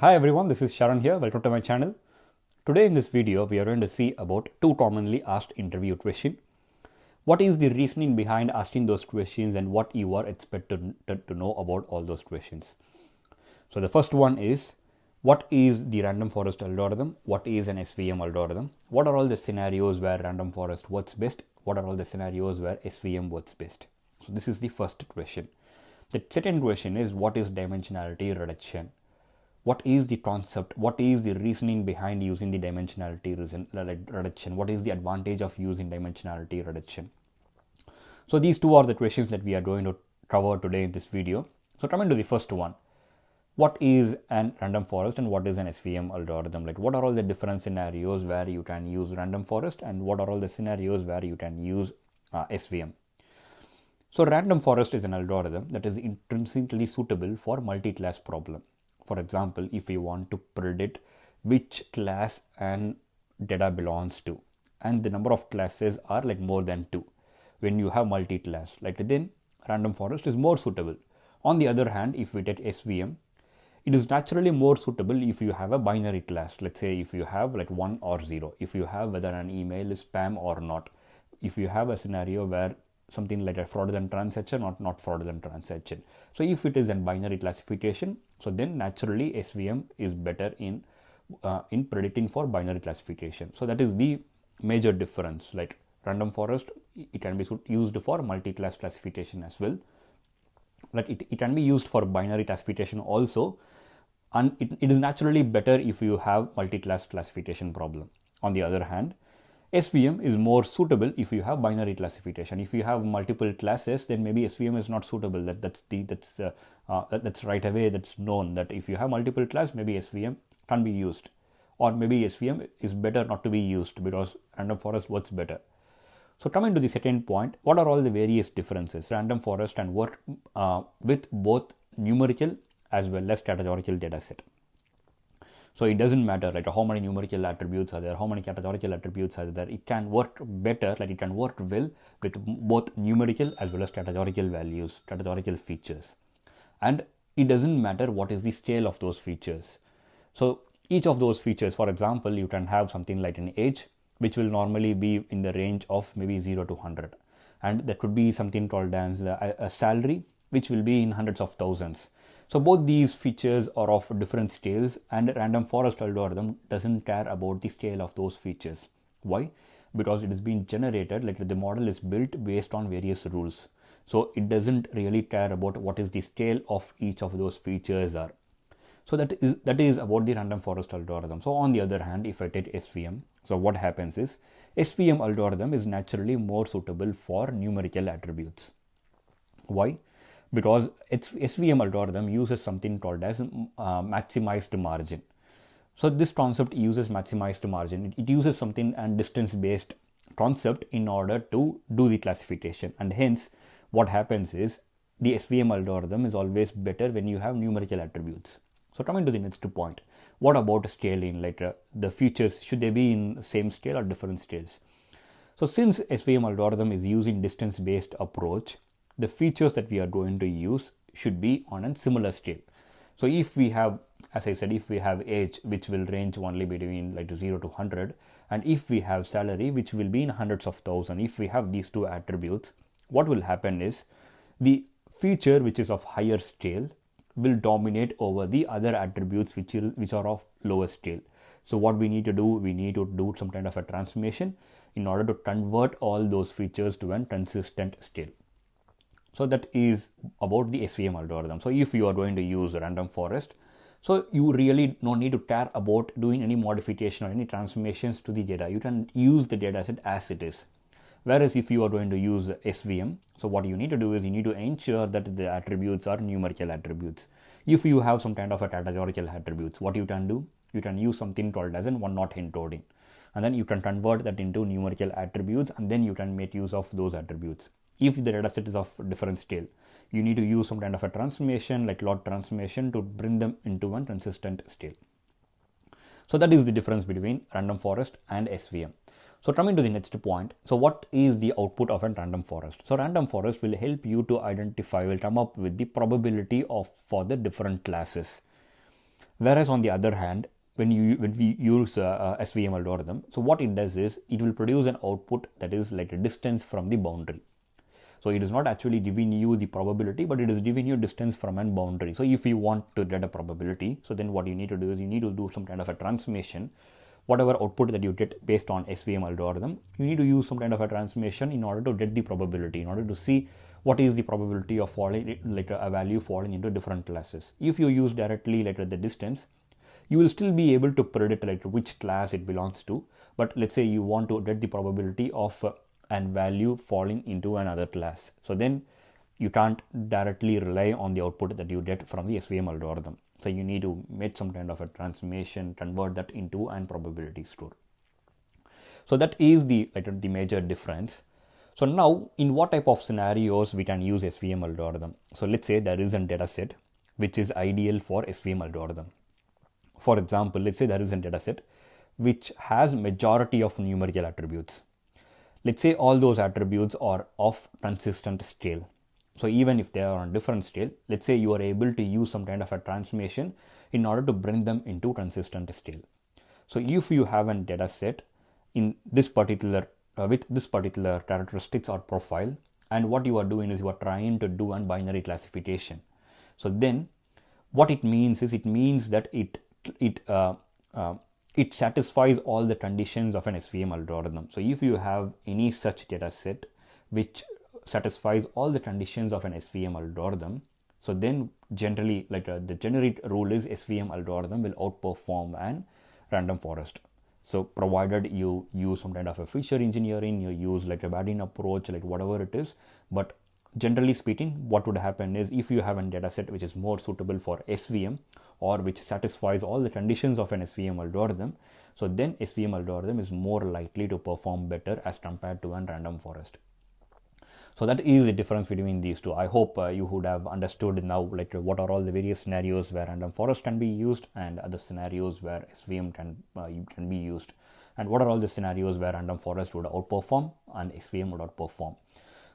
Hi everyone, this is Sharan here. Welcome to my channel. Today in this video, we are going to see about two commonly asked interview questions. What is the reasoning behind asking those questions and what you are expected to know about all those questions. So the first one is, what is the random forest algorithm? What is an SVM algorithm? What are all the scenarios where random forest works best? What are all the scenarios where SVM works best? So this is the first question. The second question is, what is dimensionality reduction? What is the concept? What is the reasoning behind using the dimensionality reduction? What is the advantage of using dimensionality reduction? So these two are the questions that we are going to cover today in this video. So coming to the first one, what is an random forest and what is an SVM algorithm? Like, what are all the different scenarios where you can use random forest and what are all the scenarios where you can use SVM? So random forest is an algorithm that is intrinsically suitable for multi-class problem. For example, if you want to predict which class an data belongs to, and the number of classes are like more than 2, when you have multi-class, like then random forest is more suitable. On the other hand, if we take SVM, it is naturally more suitable if you have a binary class. Let's say if you have like 1 or 0, if you have whether an email is spam or not, if you have a scenario where something like a fraudulent transaction or not fraudulent transaction. So if it is a binary classification, so then naturally SVM is better in predicting for binary classification. So that is the major difference. Like random forest, it can be used for multi-class classification as well. Like it can be used for binary classification also, and it is naturally better if you have multi-class classification problem. On the other hand, SVM is more suitable if you have binary classification. If you have multiple classes, then maybe SVM is not suitable. That's right away. That's known that if you have multiple class, maybe SVM can be used, or maybe SVM is better not to be used because random forest works better. So coming to the second point, what are all the various differences? Random forest can work with both numerical as well as categorical data set. So it doesn't matter like how many numerical attributes are there, how many categorical attributes are there. It can work better, like it can work well with both numerical as well as categorical values, categorical features. And it doesn't matter what is the scale of those features. So each of those features, for example, you can have something like an age, which will normally be in the range of maybe 0 to 100. And there could be something called as a salary, which will be in hundreds of thousands. So both these features are of different scales, and random forest algorithm doesn't care about the scale of those features. Why? Because it is being generated, like the model is built based on various rules. So it doesn't really care about what is the scale of each of those features are. So that is about the random forest algorithm. So on the other hand, if I take SVM, so what happens is SVM algorithm is naturally more suitable for numerical attributes. Why? Because its SVM algorithm uses something called as maximized margin. So this concept uses maximized margin. It uses something and distance based concept in order to do the classification, and hence what happens is the SVM algorithm is always better when you have numerical attributes. So coming to the next point, what about scaling? Like the features, should they be in same scale or different scales? So since SVM algorithm is using distance based approach, the features that we are going to use should be on a similar scale. So if we have, as I said, if we have age, which will range only between like 0 to 100, and if we have salary, which will be in hundreds of thousands, if we have these two attributes, what will happen is the feature which is of higher scale will dominate over the other attributes which are of lower scale. So what we need to do, we need to do some kind of a transformation in order to convert all those features to a consistent scale. So that is about the SVM algorithm. So if you are going to use random forest, so you really don't need to care about doing any modification or any transformations to the data. You can use the data set as it is. Whereas if you are going to use SVM, so what you need to do is you need to ensure that the attributes are numerical attributes. If you have some kind of a categorical attributes, what you can do, you can use something called as an one-not encoding, and then you can convert that into numerical attributes, and then you can make use of those attributes. If the data set is of different scale, you need to use some kind of a transformation like log transformation to bring them into one consistent scale. So that is the difference between random forest and SVM. So coming to the next point, so what is the output of a random forest? So random forest will help you to identify, will come up with the probability of for the different classes. Whereas on the other hand, when we use SVM algorithm, so what it does is it will produce an output that is like a distance from the boundary. So it is not actually giving you the probability, but it is giving you distance from a boundary. So if you want to get a probability, so then what you need to do is you need to do some kind of a transformation. Whatever output that you get based on SVM algorithm, you need to use some kind of a transformation in order to get the probability, in order to see what is the probability of falling, like a value falling into different classes. If you use directly like the distance, you will still be able to predict like which class it belongs to. But let's say you want to get the probability of an value falling into another class. So then you can't directly rely on the output that you get from the SVM algorithm. So you need to make some kind of a transformation, convert that into an probability store. So that is the major difference. So now in what type of scenarios we can use SVM algorithm? So let's say there is a data set which is ideal for SVM algorithm. For example, let's say there is a data set which has majority of numerical attributes. Let's say all those attributes are of consistent scale. So even if they are on different scale, let's say you are able to use some kind of a transformation in order to bring them into consistent scale. So if you have a data set in this particular with this particular characteristics or profile, and what you are doing is you are trying to do a binary classification. So then what it means is, it means that it satisfies all the conditions of an SVM algorithm. So if you have any such data set which satisfies all the conditions of an SVM algorithm, so then generally the generic rule is SVM algorithm will outperform an random forest. So provided you use some kind of a feature engineering, you use like a Bayesian approach, like whatever it is. But generally speaking, what would happen is, if you have a data set which is more suitable for SVM or which satisfies all the conditions of an SVM algorithm, so then SVM algorithm is more likely to perform better as compared to a random forest. So that is the difference between these two. I hope you would have understood now like what are all the various scenarios where random forest can be used, and other scenarios where SVM can be used, and what are all the scenarios where random forest would outperform and SVM would outperform.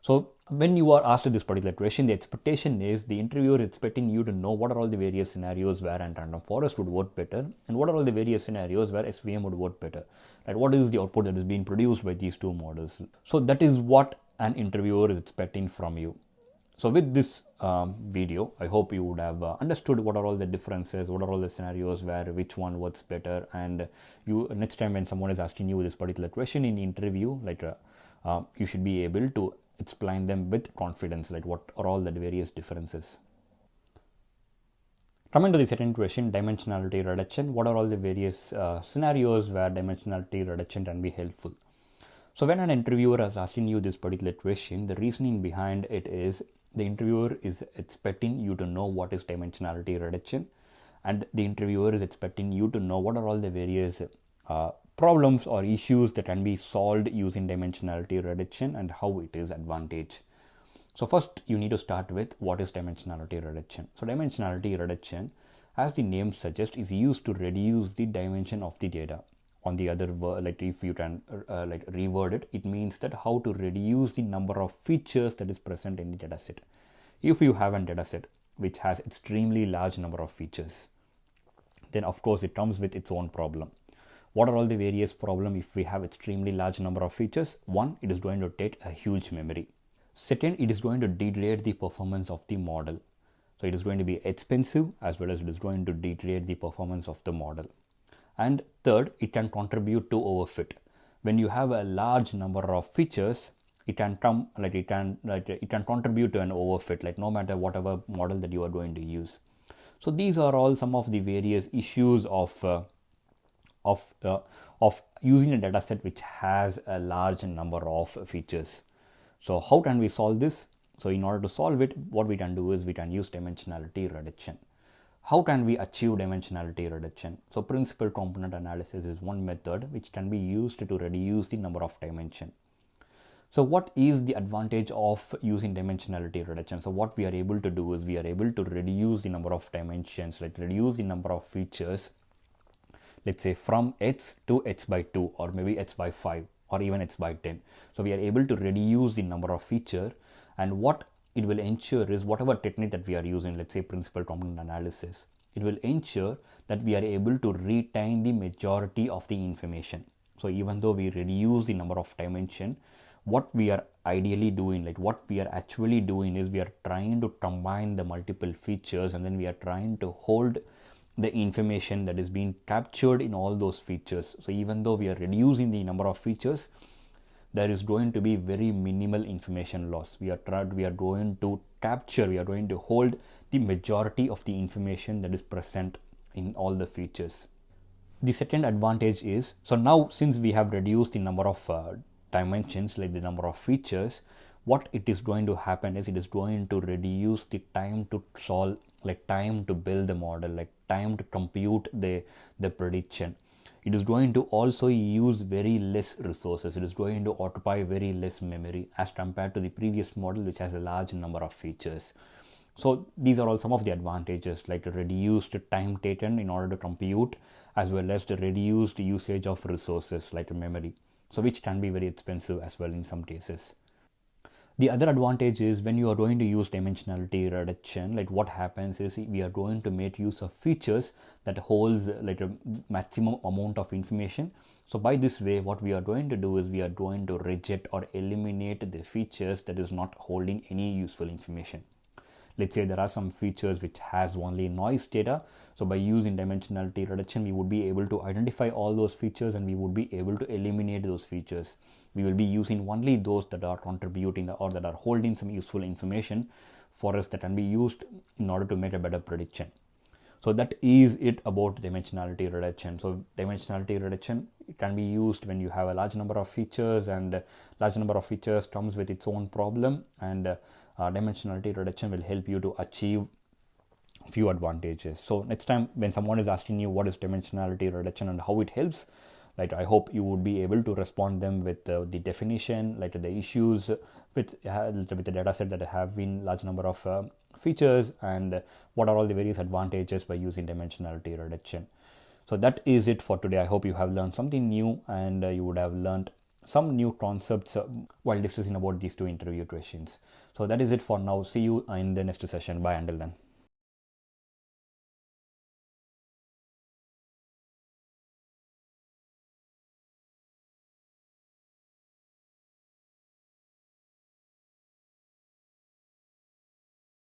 So when you are asked this particular question, the expectation is the interviewer is expecting you to know what are all the various scenarios where random forest would work better, and what are all the various scenarios where SVM would work better. Right? What is the output that is being produced by these two models? So that is what an interviewer is expecting from you. So with this video, I hope you would have understood what are all the differences, what are all the scenarios where which one works better, and you next time when someone is asking you this particular question in the interview, you should be able to explain them with confidence, like what are all the various differences. Coming to the second question, dimensionality reduction. What are all the various scenarios where dimensionality reduction can be helpful? So when an interviewer is asking you this particular question, the reasoning behind it is the interviewer is expecting you to know what is dimensionality reduction, and the interviewer is expecting you to know what are all the various problems or issues that can be solved using dimensionality reduction and how it is advantage. So first you need to start with what is dimensionality reduction. So dimensionality reduction, as the name suggests, is used to reduce the dimension of the data. On the other word, like if you can reword it, it means that how to reduce the number of features that is present in the data set. If you have a data set which has extremely large number of features, then of course it comes with its own problem. What are all the various problems if we have extremely large number of features? One, it is going to take a huge memory. Second, it is going to degrade the performance of the model. So it is going to be expensive, as well as it is going to degrade the performance of the model. And third, it can contribute to overfit. When you have a large number of features, it can contribute to an overfit, like no matter whatever model that you are going to use. So these are all some of the various issues of using a data set which has a large number of features. So how can we solve this? So in order to solve it, what we can do is we can use dimensionality reduction. How can we achieve dimensionality reduction? So principal component analysis is one method which can be used to reduce the number of dimension. So what is the advantage of using dimensionality reduction? So what we are able to do is we are able to reduce the number of dimensions, like reduce the number of features, let's say from x to x by 2 or maybe x by 5 or even x by 10. So we are able to reduce the number of feature, and what it will ensure is whatever technique that we are using, let's say principal component analysis, it will ensure that we are able to retain the majority of the information. So even though we reduce the number of dimension, what we are ideally doing, like what we are actually doing is we are trying to combine the multiple features, and then we are trying to hold the information that is being captured in all those features. So even though we are reducing the number of features, there is going to be very minimal information loss. We are going to capture, we are going to hold the majority of the information that is present in all the features. The second advantage is, so now since we have reduced the number of dimensions, like the number of features, what it is going to happen is it is going to reduce the time to solve, like time to build the model, like time to compute the prediction. It is going to also use very less resources. It is going to occupy very less memory as compared to the previous model, which has a large number of features. So these are all some of the advantages, like the reduced time taken in order to compute, as well as the reduced usage of resources like memory, so which can be very expensive as well in some cases. The other advantage is when you are going to use dimensionality reduction, like what happens is we are going to make use of features that holds like a maximum amount of information. So by this way, what we are going to do is we are going to reject or eliminate the features that is not holding any useful information. Let's say there are some features which has only noise data. So by using dimensionality reduction, we would be able to identify all those features, and we would be able to eliminate those features. We will be using only those that are contributing or that are holding some useful information for us that can be used in order to make a better prediction. So that is it about dimensionality reduction. So dimensionality reduction, it can be used when you have a large number of features, and large number of features comes with its own problem, and dimensionality reduction will help you to achieve few advantages. So next time when someone is asking you what is dimensionality reduction and how it helps, like I hope you would be able to respond them with the definition, like the issues with the data set that have been large number of features, and what are all the various advantages by using dimensionality reduction. So that is it for today. I hope you have learned something new, and you would have learned some new concepts while discussing about these two interview questions. So that is it for now. See you in the next session. Bye until then.